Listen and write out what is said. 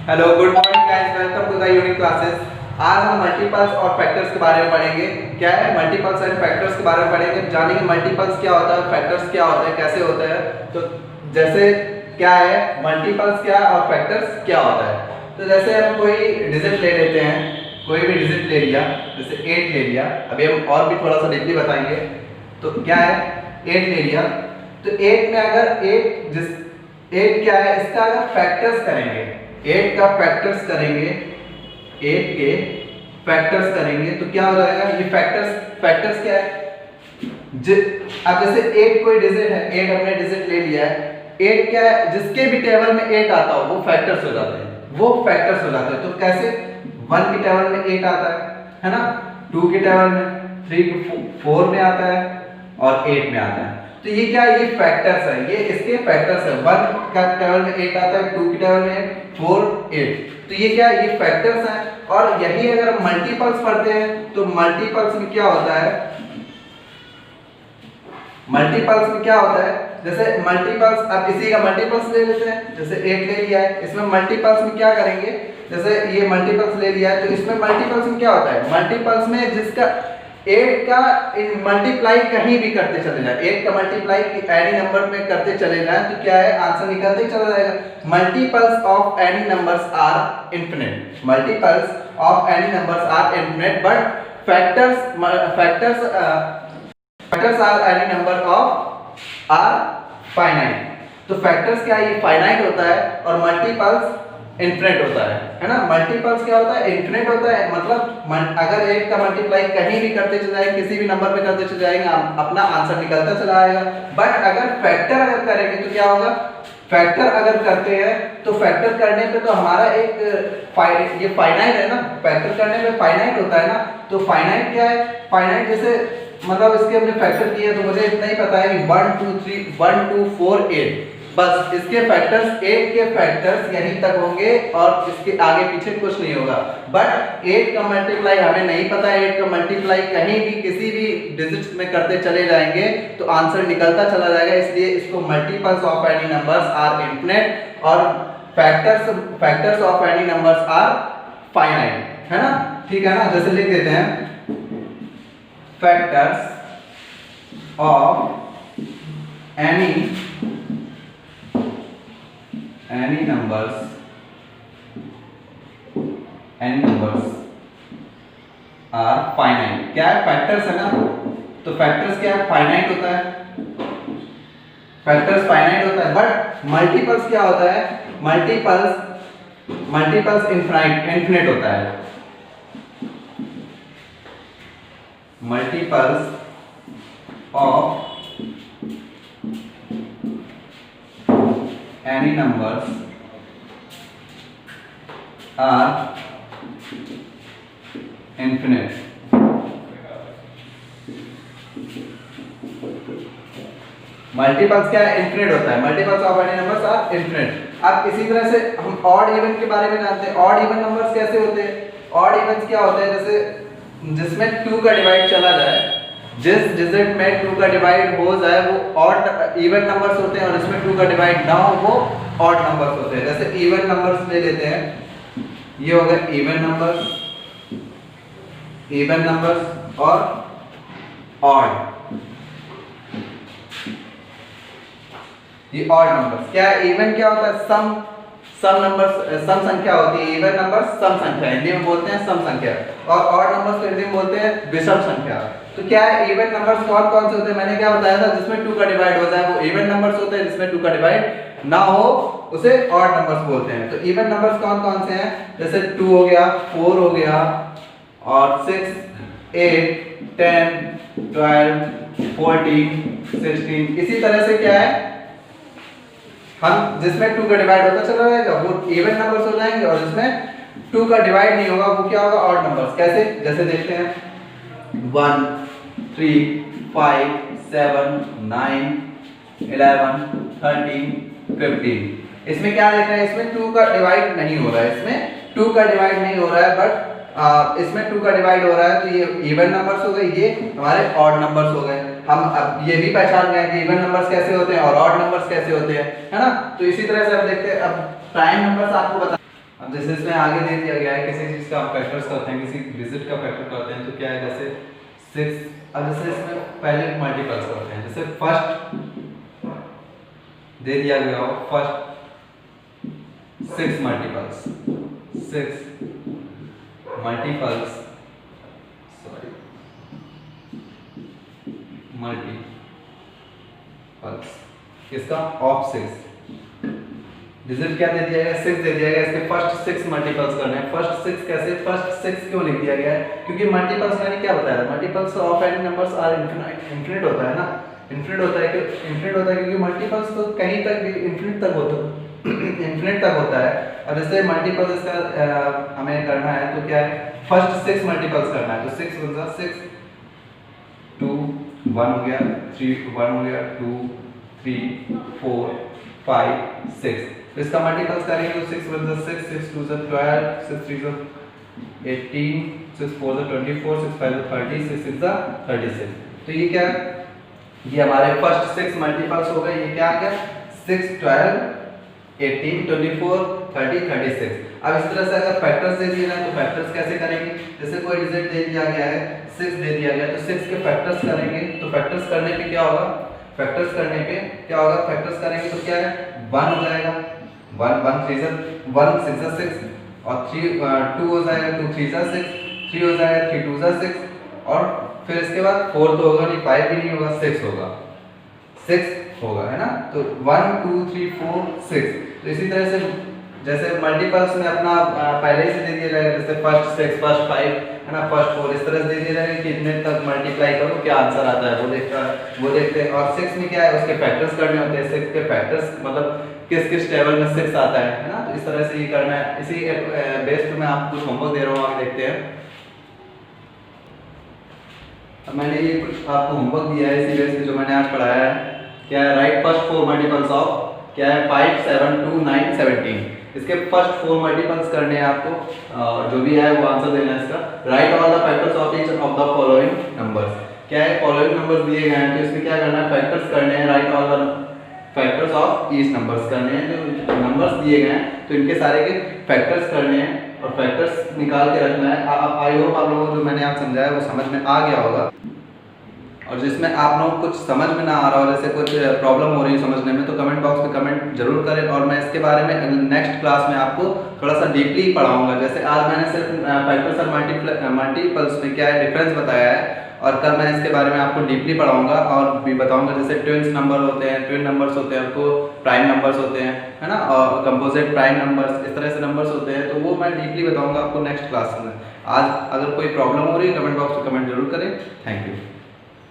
Hello good morning guys, welcome to the Unique Classes. आज हम multiples और factors के बारे में पढ़ेंगे। क्या है मल्टीपल्स एंड फैक्टर्स के बारे में पढ़ेंगे, जानेंगे मल्टीपल्स क्या होता है, फैक्टर्स क्या होता है, कैसे होता है। तो जैसे क्या है मल्टीपल्स क्या और फैक्टर्स क्या होता है। तो जैसे हम कोई डिजिट ले लेते हैं, कोई भी डिजिट ले लिया, जैसे 8 ले लिया। अभी हम और भी थोड़ा सा डीपली बताएंगे। तो क्या है 8 ले लिया, तो 8 में अगर 8 क्या है, इसका अगर फैक्टर्स करेंगे, 8 का फैक्टर्स करेंगे, 8 के फैक्टर्स करेंगे तो क्या हो जाएगा। ये फैक्टर्स क्या है। अब जैसे 8 कोई डिजिट है, 8 हमने डिजिट ले लिया है। 8 क्या है, जिसके भी टेबल में 8 आता हो वो फैक्टर्स हो जाते हैं, वो फैक्टर्स हो जाते हैं। तो कैसे 1 के टेबल में 8 आता है ना, 2 के टेबल में, 3 4 में आता है और 8 में आता है। तो ये क्या है, ये फैक्टर्स है, ये इसके फैक्टर्स है। 1 का टेबल में 8 आता है, 2 के टेबल में 4 8। तो ये क्या है, ये फैक्टर्स हैं। और यही अगर हम मल्टीपल्स पढ़ते हैं तो मल्टीपल्स में क्या होता है, मल्टीपल्स में क्या होता है, जैसे मल्टीपल्स, अब इसी का मल्टीपल्स ले लेते हैं। जैसे 8 ले लिया है, इसमें मल्टीपल्स में क्या करेंगे, जैसे ये मल्टीपल्स ले लिया है तो इसमें मल्टीपल्स में क्या होता है, मल्टीपल्स में जिसका 8 का मल्टीप्लाई कहीं भी करते चले जाए, 8 का मल्टीप्लाई एनी नंबर में करते चले जाए तो क्या है, आंसर निकलते ही चला जाएगा। Multiples of any numbers are infinite, multiples of any numbers are infinite, but factors are any number of are finite. तो फैक्टर्स क्या है, ये फाइनाइट होता है और मल्टीपल्स इनफिनिट होता है ना। मल्टीपल्स क्या होता है, इनफिनिट होता है। मतलब अगर 8 का मल्टीप्लाई कहीं भी करते चले जाएंगे, किसी भी नंबर पे करते चले जाएंगे, अपना आंसर निकलता चला आएगा। बट अगर फैक्टर अगर करेंगे तो क्या होगा, फैक्टर अगर करते हैं तो फैक्टर करने पे तो हमारा एक ये फाइनाइट है ना, फैक्टर करने पे फाइनाइट होता है ना। तो फाइनाइट क्या है, फाइनाइट जैसे मतलब इसके हमने फैक्टर किए तो मुझे इतना ही पता है कि 1 2 3 1 2 4 8, बस इसके फैक्टर्स 8 के फैक्टर्स यहीं तक होंगे और इसके आगे पीछे कुछ नहीं होगा। बट 8 का मल्टीप्लाई हमें नहीं पता है, 8 का मल्टीप्लाई कहीं भी किसी भी डिजिट्स में करते चले जाएंगे तो आंसर निकलता चला जाएगा। इसलिए इसको multiples of any numbers are infinite और factors of any numbers are finite, है ना। ठीक है ना, जैसे लिख देते हैं factors of any numbers are finite। क्या है, फैक्टर्स है ना, तो फैक्टर्स क्या है, फाइनाइट होता है, फैक्टर्स फाइनाइट होता है। बट मल्टीपल्स क्या होता है, मल्टीपल्स इनफिनिट होता है। Multiples of any numbers are infinite। Multiples क्या है, इनफिनिट होता है। Multiples of any numbers are infinite. अब इसी तरह से हम ऑड इवन के बारे में जानते हैं। ऑड इवन नंबर्स कैसे होते हैं, ऑड इवन्स क्या होते हैं, जैसे जिसमें 2 का डिवाइड चला जाए, जिस डिजिट में 2 का डिवाइड हो जाए वो ऑड इवन नंबर्स होते हैं और इसमें 2 का डिवाइड ना हो वो ऑड नंबर्स होते हैं। जैसे इवन नंबर्स ले लेते हैं, ये हो गए इवन नंबर्स और ऑड, ये ऑड नंबर्स। क्या है, इवन क्या होता है, सम नंबर्स, सम संख्या होती है। इवन नंबर्स सम संख्या, हिंदी में बोलते हैं सम संख्या, और ऑड नंबर्स हिंदी में बोलते हैं विषम संख्या। तो क्या है, इवन नंबर्स कौन कौन से होते हैं, मैंने क्या बताया था, जिसमें 2 का डिवाइड हो जाए वो इवन नंबर्स होते हैं, जिसमें 2 का डिवाइड ना हो उसे ऑड नंबर्स बोलते हैं। तो इवन नंबर्स कौन कौन से हैं, जैसे 2 हो गया, 4 हो गया और 6 8 10 12 14 16। इसी तरह से क्या है, हम जिसमें 2 का डिवाइड होता चला जाएगा वो इवन नंबर्स हो जाएंगे और जिसमें 2 का डिवाइड नहीं होगा वो क्या होगा, ऑड नंबर्स। कैसे, जैसे देखते हैं 1 3 5 7 9 11 13 15। इसमें क्या देख रहे हैं, इसमें 2 का डिवाइड नहीं हो रहा है, इसमें 2 का डिवाइड नहीं हो रहा है, बट इसमें 2 का डिवाइड हो रहा है। तो ये इवन नंबर्स हो गए, ये हमारे ऑड नंबर्स हो गए। हम अब ये भी पहचान गए कि इवन नंबर्स कैसे होते हैं और ऑड नंबर्स कैसे होते हैं, है ना। तो इसी तरह से अब देखते हैं, अब प्राइम नंबर्स आपको बता, अब जैसे इसमें आगे दे दिया गया है किसी चीज़ का आप फैक्टर्स करते हैं, किसी डिजिट का फैक्टर करते हैं, तो क्या है जैसे 6। अब जैसे इसमें पहले मल्टीपल्स करते हैं, जैसे फर्स्ट दे दिया गया हो फर्स्ट 6 मल्टीपल्स, 6 मल्टीपल्स इसका ऑफ 6 डिजिट क्या दे दिया गया, 6 दे दिया गया, इसके फर्स्ट 6 मल्टीपल्स करने हैं। फर्स्ट 6 कैसे, फर्स्ट 6 क्यों लिख दिया गया है, क्योंकि मल्टीपल्स मैंने क्या बताया, multiples of any numbers are infinite होता है ना, इनफिनिट होता है, इनफिनिट होता है क्योंकि मल्टीपल्स तो कहीं तक भी इनफिनिट तक होता है इनफिनिट तक होता है। और जैसे मल्टीपल्स इसका हमें करना है तो क्या है, फर्स्ट 6 मल्टीपल्स करना है, तो 6 × 6 2 1 हो गया, 3 1 हो गया, 2 3 4 5 6। तो इसका मल्टीपल्स करेंगे तो 6 × 6 6 2 12 6 3 18 6 4 24 6 5 30 6 6 36। तो ये क्या, ये हमारे फर्स्ट 6 मल्टीपल्स हो गए। ये क्या आ गया 6 12 18 24 30 36। अब इस तरह से अगर फैक्टर्स दे दिए ना तो फैक्टर्स कैसे करेंगे, जैसे कोई डिजिट दे दिया गया है 6 दे दिया गया तो 6 के फैक्टर्स करेंगे, तो फैक्टर्स करने पे क्या होगा, फैक्टर्स करने पे क्या होगा, फैक्टर्स करेंगे तो क्या है 1 हो जाएगा, 1 1 3 1 6 6 और 3 2 हो जाएगा, 2 3 6 3 हो जाएगा, 3 2 6 और फिर इसके बाद 4 तो होगा नहीं, 5 भी नहीं होगा, 6 होगा, 6 होगा, है ना। तो 1 2 3 4 6। तो इसी तरह से जैसे मल्टीपल्स में अपना पहले ही से दे दिया जाएगा, जैसे फर्स्ट 6 फर्स्ट 5 है ना, फर्स्ट 4 इस तरह से दे दिया जाएगा कि इतने तक मल्टीप्लाई करो क्या आंसर आता है वो देखते हैं। और 6 में क्या है, उसके फैक्टर्स करने होते हैं, 6 के फैक्टर्स मतलब किस किस टेबल में 6 आता है ना, तो इस तरह से ये करना है। इसी बेस पे मैं आपको कुछ होमवर्क दे रहा हूँ, आप देखते हैं। अब मैंने ये कुछ आपको होमवर्क दिया है इसी बेस पे जो मैंने आज पढ़ाया है। क्या है, राइट फर्स्ट 4 मल्टीपल्स ऑफ क्या है 5 7 2 9 17। इसके फर्स्ट 4 मल्टीपल्स करने हैं आपको, जो भी है वो आंसर देना है इसका। Right all the factors of each of the following numbers. क्या है, फॉलोइंग नंबर्स दिए गए हैं तो इसमें क्या करना है, फैक्टर्स करने हैं, right all the factors of each numbers करने हैं। जो नंबर्स दिए गए हैं तो इनके सारे के फैक्टर्स करने हैं और फैक्टर्स निकाल के रखना है। आई होप आप लोगों को जो मैंने आप समझाया वो समझ में आ गया होगा। और जिसमें आप लोग कुछ समझ में ना आ रहा हो, जैसे कुछ प्रॉब्लम हो रही है समझने में, तो कमेंट बॉक्स में कमेंट जरूर करें और मैं इसके बारे में नेक्स्ट क्लास में आपको थोड़ा सा डीपली पढ़ाऊंगा। जैसे आज मैंने सिर्फ फैक्टर्स और मल्टीपल्स में क्या है डिफरेंस बताया है, और कल मैं इसके बारे में आपको डीपली पढ़ाऊंगा और भी बताऊंगा जैसे ट्विंस नंबर होते हैं, ट्विन नंबर्स होते हैं, उनको प्राइम नंबर्स होते हैं, है ना, और कंपोजिट प्राइम नंबर्स, इस तरह से नंबर्स होते हैं, तो वो मैं डीपली बताऊंगा आपको नेक्स्ट क्लास में। आज अगर कोई प्रॉब्लम हो रही है कमेंट बॉक्स में कमेंट जरूर करें। Thank you.